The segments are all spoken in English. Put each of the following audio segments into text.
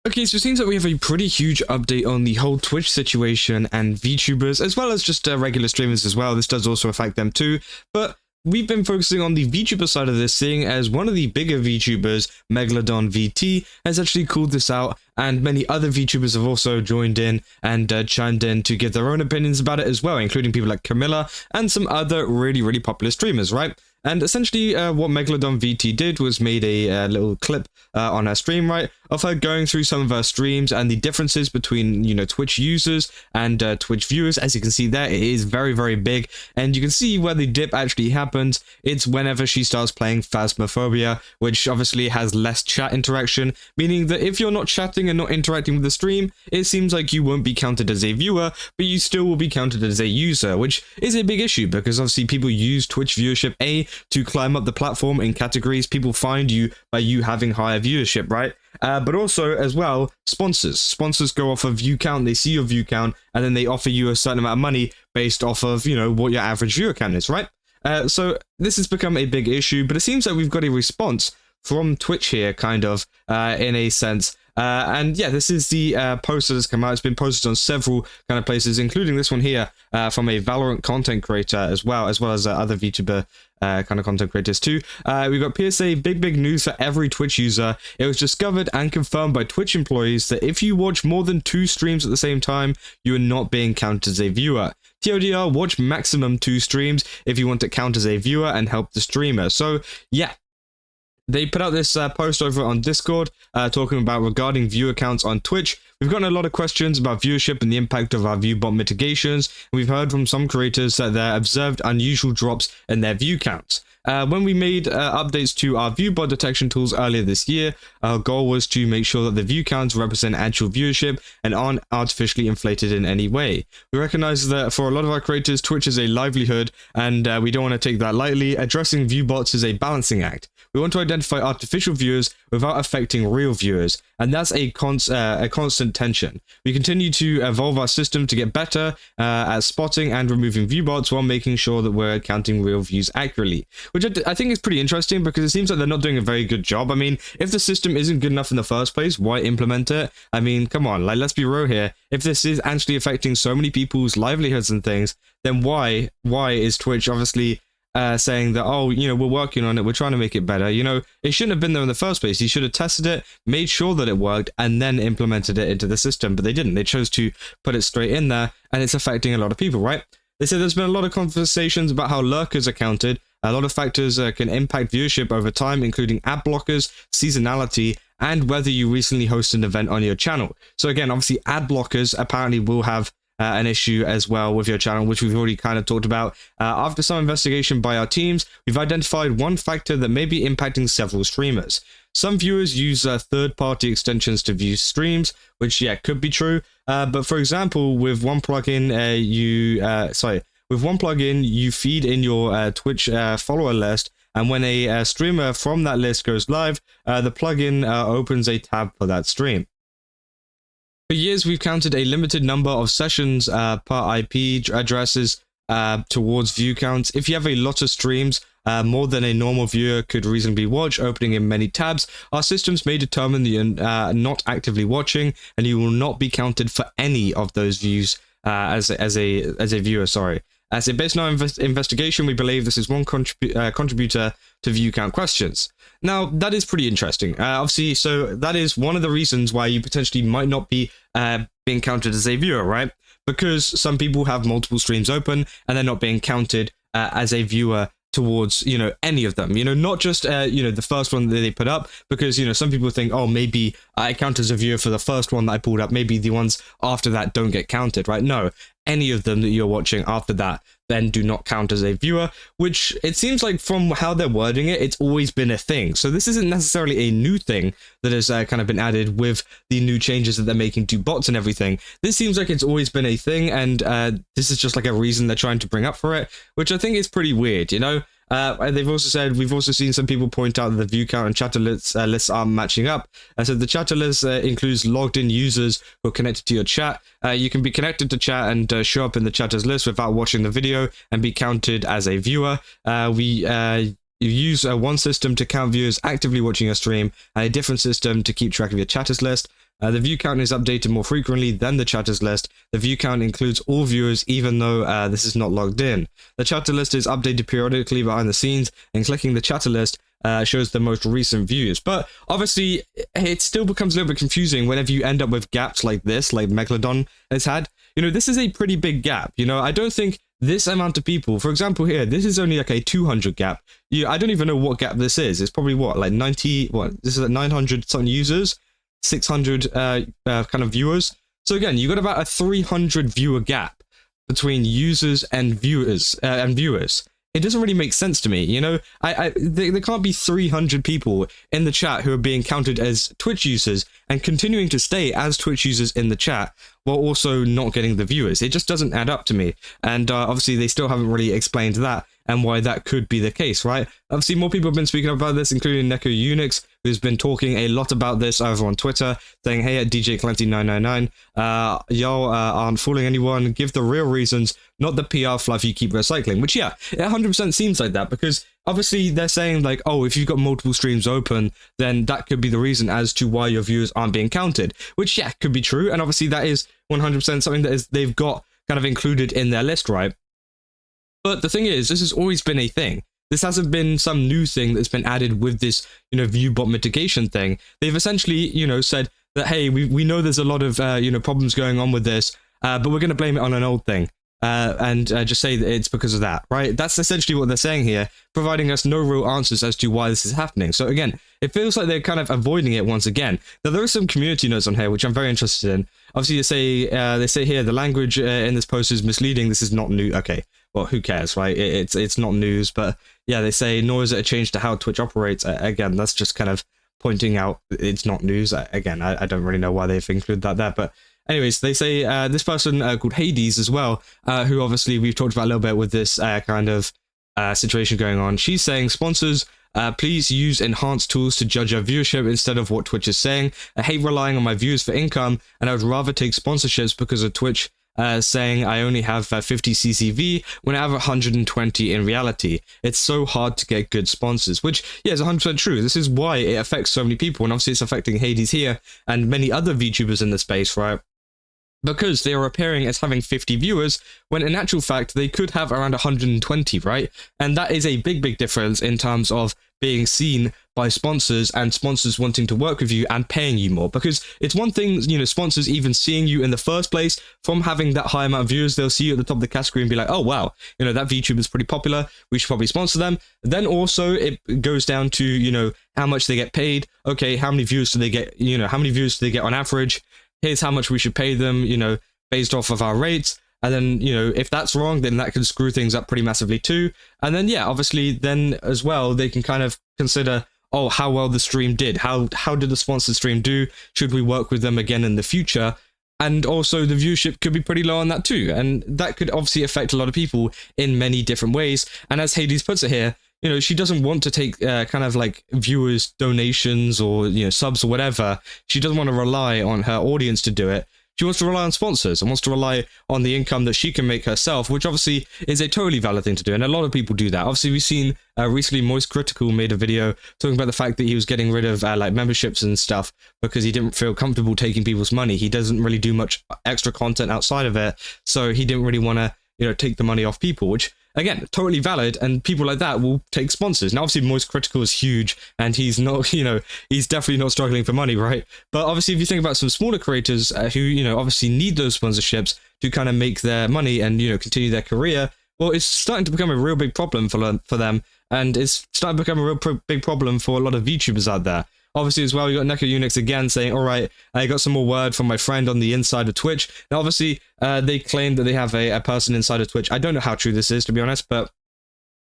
Okay, so it seems like we have a pretty huge update on the whole Twitch situation and VTubers, as well as just regular streamers as well. This does also affect them too, but we've been focusing on the VTuber side of this, seeing as one of the bigger VTubers, megalodonvt, has actually called this out, and many other VTubers have also joined in and chimed in to give their own opinions about it as well, including people like Camilla and some other really popular streamers, right? And essentially, what megalodonvt did was made a little clip on her stream, right, of her going through some of her streams and the differences between, Twitch users and Twitch viewers. As you can see there, it is very big, and you can see where the dip actually happens. It's whenever she starts playing Phasmophobia, which obviously has less chat interaction, meaning that if you're not chatting and not interacting with the stream, it seems like you won't be counted as a viewer, but you still will be counted as a user, which is a big issue because obviously people use Twitch viewership to climb up the platform in categories. People find you by you having higher viewership, right? But also as well, sponsors go off of view count. They see your view count and then they offer you a certain amount of money based off of what your average viewer count is, right? So this has become a big issue, but it seems like we've got a response from Twitch here, kind of, in a sense. And yeah, this is the post that has come out. It's been posted on several kind of places, including this one here from a Valorant content creator as well as other VTuber kind of content creators too. We've got PSA, big news for every Twitch user. It was discovered and confirmed by Twitch employees that if you watch more than 2 streams at the same time, you are not being counted as a viewer. TLDR, watch maximum 2 streams if you want to count as a viewer and help the streamer. So yeah, they put out this post over on Discord talking about regarding viewer counts on Twitch. We've gotten a lot of questions about viewership and the impact of our viewbot mitigations. And we've heard from some creators that they observed unusual drops in their view counts. When we made updates to our viewbot detection tools earlier this year, our goal was to make sure that the view counts represent actual viewership and aren't artificially inflated in any way. We recognize that for a lot of our creators, Twitch is a livelihood, and we don't want to take that lightly. Addressing viewbots is a balancing act. We want to identify artificial viewers without affecting real viewers, and that's a constant tension. We continue to evolve our system to get better at spotting and removing viewbots while making sure that we're counting real views accurately, which I think is pretty interesting because it seems like they're not doing a very good job. I mean, if the system isn't good enough in the first place, why implement it? I mean, come on, like, let's be real here. If this is actually affecting so many people's livelihoods and things, then why is Twitch obviously saying that, oh, we're working on it, we're trying to make it better? It shouldn't have been there in the first place. You should have tested it, made sure that it worked, and then implemented it into the system, but they didn't. They chose to put it straight in there, and it's affecting a lot of people, right? They said there's been a lot of conversations about how lurkers are counted. A lot of factors can impact viewership over time, including ad blockers, seasonality, and whether you recently hosted an event on your channel. So again, obviously ad blockers apparently will have an issue as well with your channel, which we've already kind of talked about. After some investigation by our teams, we've identified one factor that may be impacting several streamers. Some viewers use third-party extensions to view streams, which, yeah, could be true. But for example, with one plugin, you feed in your Twitch follower list, and when a streamer from that list goes live, the plugin opens a tab for that stream. For years, we've counted a limited number of sessions per IP addresses towards view counts. If you have a lot of streams, more than a normal viewer could reasonably watch, opening in many tabs, our systems may determine that you're not actively watching, and you will not be counted for any of those views as a viewer. Sorry. As a based on our investigation, we believe this is one contributor to view count questions. Now, that is pretty interesting. Obviously, so that is one of the reasons why you potentially might not be being counted as a viewer, right? Because some people have multiple streams open and they're not being counted as a viewer towards, any of them, not just, the first one that they put up, because, some people think, oh, maybe I count as a viewer for the first one that I pulled up. Maybe the ones after that don't get counted, right? No, any of them that you're watching after that then do not count as a viewer, which it seems like from how they're wording it, it's always been a thing. So this isn't necessarily a new thing that has kind of been added with the new changes that they're making to bots and everything. This seems like it's always been a thing, and this is just like a reason they're trying to bring up for it, which I think is pretty weird, They've also said, we've also seen some people point out that the view count and chatter lists aren't matching up. So the chatter list includes logged in users who are connected to your chat. You can be connected to chat and show up in the chatters list without watching the video and be counted as a viewer. You use one system to count viewers actively watching your stream and a different system to keep track of your chatters list. The view count is updated more frequently than the chatters list. The view count includes all viewers, even though this is not logged in. The chatter list is updated periodically behind the scenes, and clicking the chatter list shows the most recent views. But obviously, it still becomes a little bit confusing whenever you end up with gaps like this, like Megalodon has had. You know, this is a pretty big gap. You know, I don't think this amount of people, for example here, this is only like a 200 gap. I don't even know what gap this is. It's probably what, like 90, this is like 900 something users, 600 kind of viewers. So again, you got about a 300 viewer gap between users and viewers. It doesn't really make sense to me, you know. There can't be 300 people in the chat who are being counted as Twitch users and continuing to stay as Twitch users in the chat while also not getting the viewers. It just doesn't add up to me. And obviously they still haven't really explained that and why that could be the case, right? Obviously more people have been speaking about this, including Neko Unix, who's been talking a lot about this over on Twitter, saying, hey, at DJ Clancy999, y'all aren't fooling anyone. Give the real reasons, not the PR fluff you keep recycling. Which, yeah, it 100% seems like that, because obviously they're saying like, oh, if you've got multiple streams open, then that could be the reason as to why your viewers aren't being counted. Which, yeah, could be true. And obviously that is 100% something that they've got kind of included in their list, right? But the thing is, this has always been a thing. This hasn't been some new thing that's been added with this, you know, view bot mitigation thing. They've essentially, you know, said that, hey, we know there's a lot of, you know, problems going on with this, but we're going to blame it on an old thing. And just say that it's because of that, right? That's essentially what they're saying here, providing us no real answers as to why this is happening. So again, it feels like they're kind of avoiding it once again. Now, there are some community notes on here, which I'm very interested in. Obviously, they say here, the language in this post is misleading. This is not new. Okay, well, who cares, right? It's not news, but yeah, they say, nor is it a change to how Twitch operates. Again, that's just kind of pointing out it's not news. Again, I don't really know why they've included that there, but anyways, they say this person called Hades as well, who obviously we've talked about a little bit with this kind of situation going on. She's saying, sponsors, please use enhanced tools to judge our viewership instead of what Twitch is saying. I hate relying on my views for income, and I would rather take sponsorships because of Twitch saying I only have 50 CCV when I have 120 in reality. It's so hard to get good sponsors, which, yeah, is 100% true. This is why it affects so many people, and obviously it's affecting Hades here and many other VTubers in the space, right? Because they are appearing as having 50 viewers, when in actual fact, they could have around 120, right? And that is a big, big difference in terms of being seen by sponsors and sponsors wanting to work with you and paying you more. Because it's one thing, you know, sponsors even seeing you in the first place from having that high amount of viewers, they'll see you at the top of the category and be like, oh, wow, you know, that VTuber is pretty popular. We should probably sponsor them. Then also it goes down to, you know, how much they get paid. Okay, how many views do they get? You know, how many views do they get on average? Here's how much we should pay them, you know, based off of our rates. And then, you know, if that's wrong, then that can screw things up pretty massively too. And then, yeah, obviously then as well, they can kind of consider, oh, how well the stream did. How did the sponsored stream do? Should we work with them again in the future? And also the viewership could be pretty low on that too. And that could obviously affect a lot of people in many different ways. And as Hades puts it here, you know, she doesn't want to take kind of like viewers' donations or, you know, subs or whatever. She doesn't want to rely on her audience to do it. She wants to rely on sponsors and wants to rely on the income that she can make herself, which obviously is a totally valid thing to do. And a lot of people do that. Obviously, we've seen recently Moist Critical made a video talking about the fact that he was getting rid of like memberships and stuff because he didn't feel comfortable taking people's money. He doesn't really do much extra content outside of it. So he didn't really want to, you know, take the money off people, which, again, totally valid, and people like that will take sponsors. Now, obviously, Moist Critical is huge, and he's not, you know, he's definitely not struggling for money, right? But obviously, if you think about some smaller creators who, you know, obviously need those sponsorships to kind of make their money and, you know, continue their career, well, it's starting to become a real big problem for them, and it's starting to become a real big problem for a lot of VTubers out there. Obviously, as well, you got Neko Unix again saying, all right, I got some more word from my friend on the inside of Twitch. Now, obviously, they claim that they have a person inside of Twitch. I don't know how true this is, to be honest, but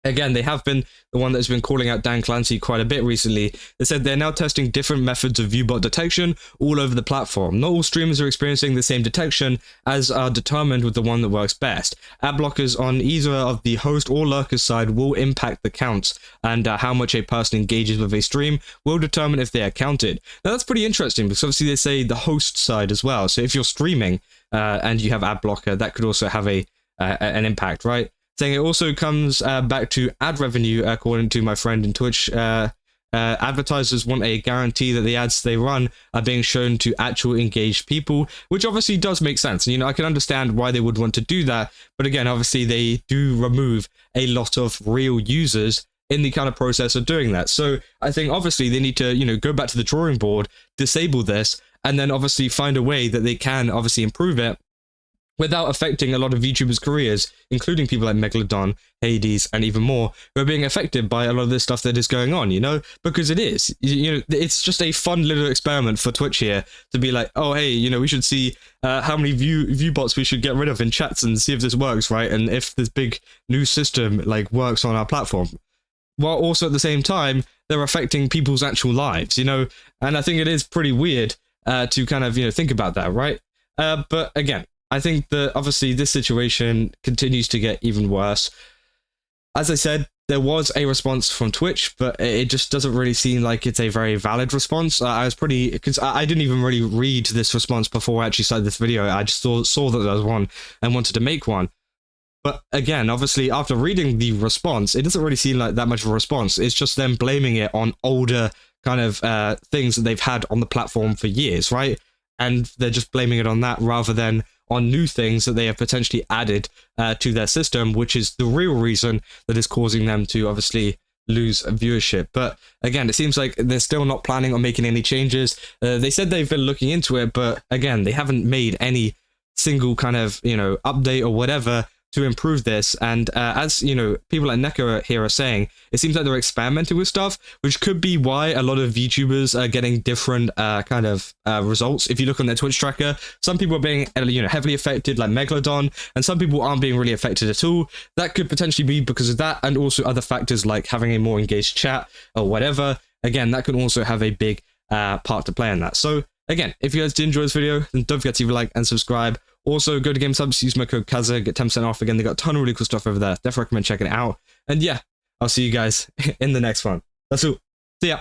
again, they have been the one that's been calling out Dan Clancy quite a bit recently. They said they're now testing different methods of viewbot detection all over the platform. Not all streamers are experiencing the same detection, as are determined with the one that works best. Ad blockers on either of the host or lurker side will impact the counts, and how much a person engages with a stream will determine if they are counted. Now, that's pretty interesting, because obviously they say the host side as well. So if you're streaming and you have ad blocker, that could also have an impact, right? Saying it also comes back to ad revenue, according to my friend in Twitch, Advertisers want a guarantee that the ads they run are being shown to actual engaged people, which obviously does make sense. And, I can understand why they would want to do that. But again, obviously they do remove a lot of real users in the kind of process of doing that. So I think obviously they need to, go back to the drawing board, disable this, and then obviously find a way that they can obviously improve it without affecting a lot of VTubers' careers, including people like Megalodon, Hades, and even more, who are being affected by a lot of this stuff that is going on, Because it is. It's just a fun little experiment for Twitch here to be like, oh, hey, we should see how many view bots we should get rid of in chats and see if this works, right? And if this big new system, works on our platform. While also at the same time, they're affecting people's actual lives, And I think it is pretty weird to kind of, think about that, right? But again, I think that obviously this situation continues to get even worse. As I said, there was a response from Twitch, but it just doesn't really seem like it's a very valid response. I was because I didn't even really read this response before I actually started this video. I just saw that there was one and wanted to make one. But again, obviously, after reading the response, it doesn't really seem like that much of a response. It's just them blaming it on older kind of things that they've had on the platform for years, right? And they're just blaming it on that rather than on new things that they have potentially added to their system, which is the real reason that is causing them to obviously lose viewership. But again, it seems like they're still not planning on making any changes. They said they've been looking into it, but again, they haven't made any single kind of, update or whatever to improve this. And as people like Neko here are saying, it seems like they're experimenting with stuff, which could be why a lot of VTubers are getting different kind of results. If you look on their Twitch tracker, some people are being heavily affected, like Megalodon, and some people aren't being really affected at all. That could potentially be because of that, and also other factors like having a more engaged chat or whatever. Again, that can also have a big part to play in that. So again, if you guys did enjoy this video, then don't forget to leave a like and subscribe. Also, go to GameSubs, use my code Kaza, get 10% off. Again, they got a ton of really cool stuff over there. Definitely recommend checking it out. And yeah, I'll see you guys in the next one. That's all. See ya.